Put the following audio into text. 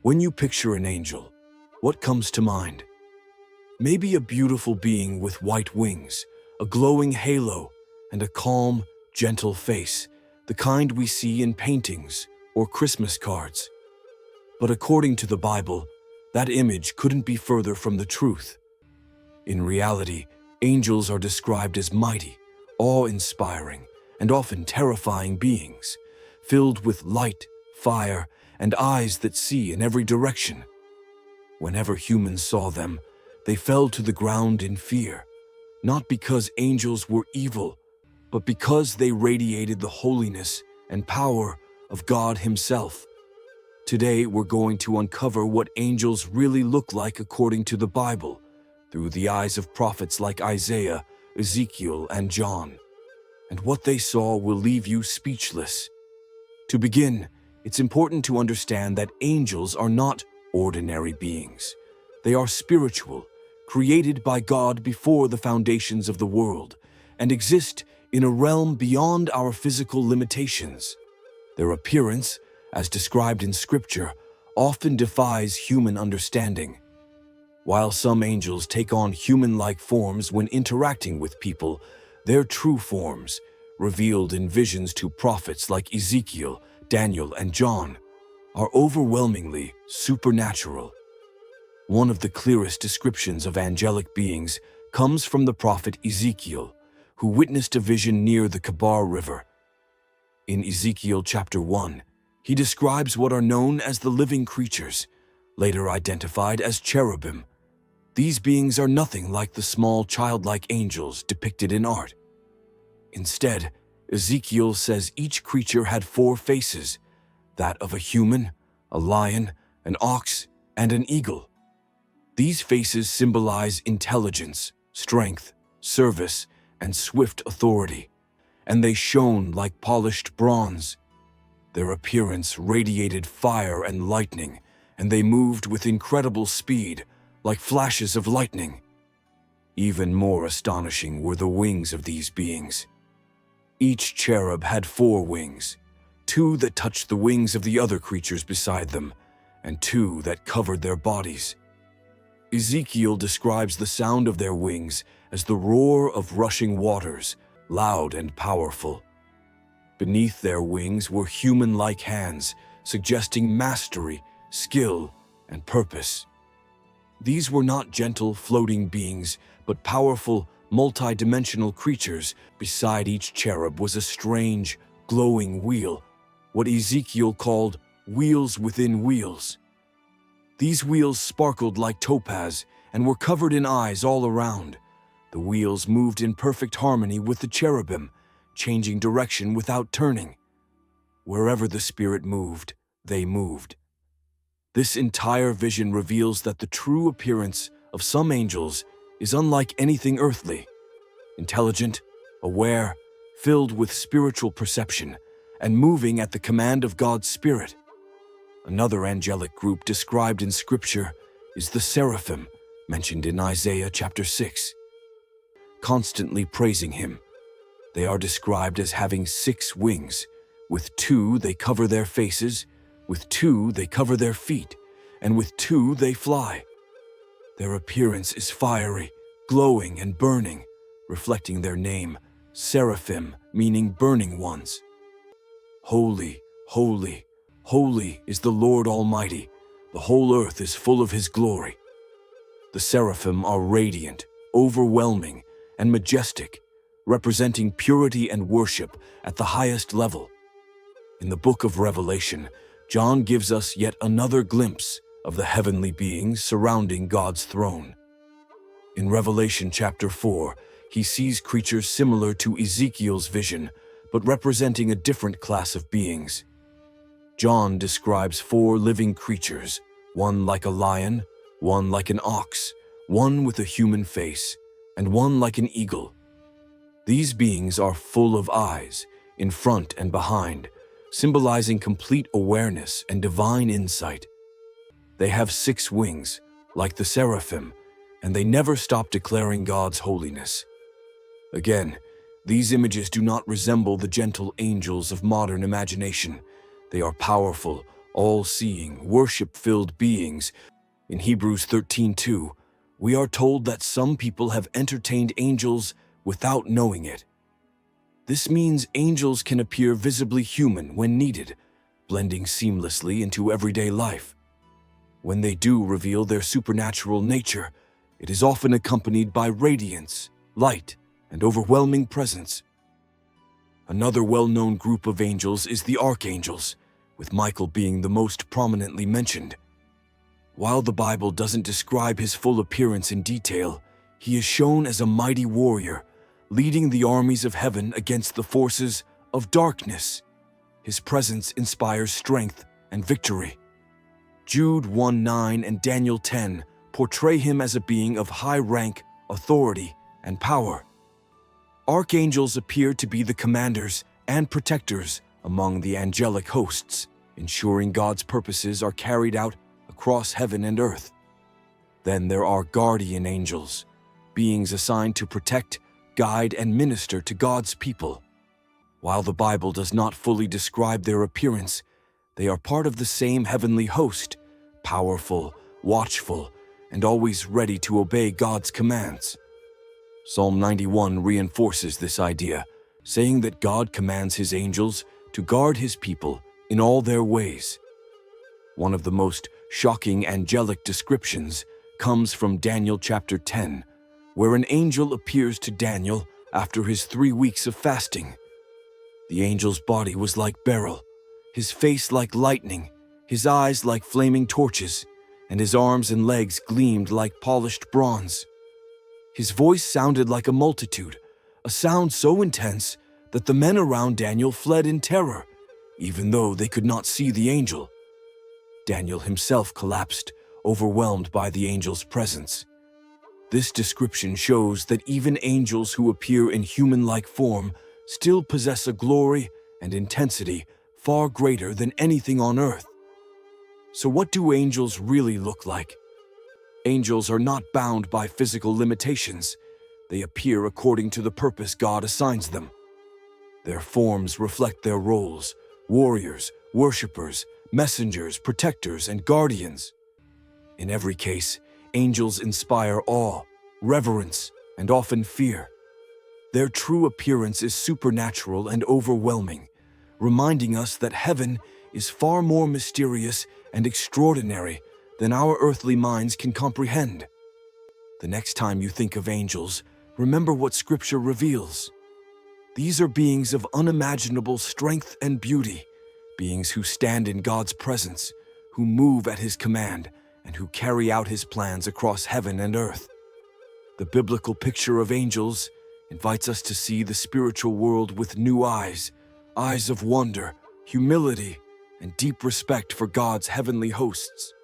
When you picture an angel, what comes to mind? Maybe a beautiful being with white wings, a glowing halo, and a calm, gentle face, the kind we see in paintings or Christmas cards. But according to the Bible, that image couldn't be further from the truth. In reality, angels are described as mighty, awe-inspiring, and often terrifying beings, filled with light, fire, and eyes that see in every direction. Whenever humans saw them, they fell to the ground in fear, not because angels were evil, but because they radiated the holiness and power of God Himself. Today, we're going to uncover what angels really look like according to the Bible, through the eyes of prophets like Isaiah, Ezekiel, and John. And what they saw will leave you speechless. To begin, it's important to understand that angels are not ordinary beings. They are spiritual, created by God before the foundations of the world, and exist in a realm beyond our physical limitations. Their appearance, as described in Scripture, often defies human understanding. While some angels take on human-like forms when interacting with people, their true forms, revealed in visions to prophets like Ezekiel, Daniel, and John, are overwhelmingly supernatural. One of the clearest descriptions of angelic beings comes from the prophet Ezekiel, who witnessed a vision near the Kebar River. In Ezekiel chapter 1, he describes what are known as the living creatures, later identified as cherubim. These beings are nothing like the small childlike angels depicted in art. Instead, Ezekiel says each creature had 4 faces, that of a human, a lion, an ox, and an eagle. These faces symbolize intelligence, strength, service, and swift authority, and they shone like polished bronze. Their appearance radiated fire and lightning, and they moved with incredible speed, like flashes of lightning. Even more astonishing were the wings of these beings. Each cherub had 4 wings, 2 that touched the wings of the other creatures beside them, and 2 that covered their bodies. Ezekiel describes the sound of their wings as the roar of rushing waters, loud and powerful. Beneath their wings were human-like hands, suggesting mastery, skill, and purpose. These were not gentle, floating beings, but powerful, multi-dimensional creatures. Beside each cherub was a strange, glowing wheel, what Ezekiel called wheels within wheels. These wheels sparkled like topaz and were covered in eyes all around. The wheels moved in perfect harmony with the cherubim, changing direction without turning. Wherever the Spirit moved, they moved. This entire vision reveals that the true appearance of some angels is unlike anything earthly. Intelligent, aware, filled with spiritual perception, and moving at the command of God's Spirit. Another angelic group described in Scripture is the Seraphim, mentioned in Isaiah chapter 6. Constantly praising Him, they are described as having 6 wings. With 2 they cover their faces, with 2 they cover their feet, and with 2 they fly. Their appearance is fiery, glowing, and burning, reflecting their name, Seraphim, meaning burning ones. Holy, holy, holy is the Lord Almighty. The whole earth is full of His glory. The Seraphim are radiant, overwhelming, and majestic, representing purity and worship at the highest level. In the book of Revelation, John gives us yet another glimpse of the heavenly beings surrounding God's throne. In Revelation chapter 4, he sees creatures similar to Ezekiel's vision, but representing a different class of beings. John describes 4 living creatures, one like a lion, one like an ox, one with a human face, and one like an eagle. These beings are full of eyes, in front and behind, symbolizing complete awareness and divine insight. They have 6 wings, like the seraphim, and they never stop declaring God's holiness. Again, these images do not resemble the gentle angels of modern imagination. They are powerful, all-seeing, worship-filled beings. In Hebrews 13:2, we are told that some people have entertained angels without knowing it. This means angels can appear visibly human when needed, blending seamlessly into everyday life. When they do reveal their supernatural nature, it is often accompanied by radiance, light, and overwhelming presence. Another well-known group of angels is the archangels, with Michael being the most prominently mentioned. While the Bible doesn't describe his full appearance in detail, he is shown as a mighty warrior, leading the armies of heaven against the forces of darkness. His presence inspires strength and victory. Jude 1:9 and Daniel 10 portray him as a being of high rank, authority, and power. Archangels appear to be the commanders and protectors among the angelic hosts, ensuring God's purposes are carried out across heaven and earth. Then there are guardian angels, beings assigned to protect, guide, and minister to God's people. While the Bible does not fully describe their appearance, they are part of the same heavenly host, powerful, watchful, and always ready to obey God's commands. Psalm 91 reinforces this idea, saying that God commands his angels to guard his people in all their ways. One of the most shocking angelic descriptions comes from Daniel chapter 10, where an angel appears to Daniel after his 3 weeks of fasting. The angel's body was like beryl, his face like lightning, his eyes like flaming torches, and his arms and legs gleamed like polished bronze. His voice sounded like a multitude, a sound so intense that the men around Daniel fled in terror, even though they could not see the angel. Daniel himself collapsed, overwhelmed by the angel's presence. This description shows that even angels who appear in human-like form still possess a glory and intensity far greater than anything on earth. So what do angels really look like? Angels are not bound by physical limitations. They appear according to the purpose God assigns them. Their forms reflect their roles: warriors, worshipers, messengers, protectors, and guardians. In every case, angels inspire awe, reverence, and often fear. Their true appearance is supernatural and overwhelming, reminding us that heaven is far more mysterious and extraordinary than our earthly minds can comprehend. The next time you think of angels, remember what Scripture reveals. These are beings of unimaginable strength and beauty, beings who stand in God's presence, who move at His command, and who carry out His plans across heaven and earth. The biblical picture of angels invites us to see the spiritual world with new eyes, eyes of wonder, humility, and deep respect for God's heavenly hosts.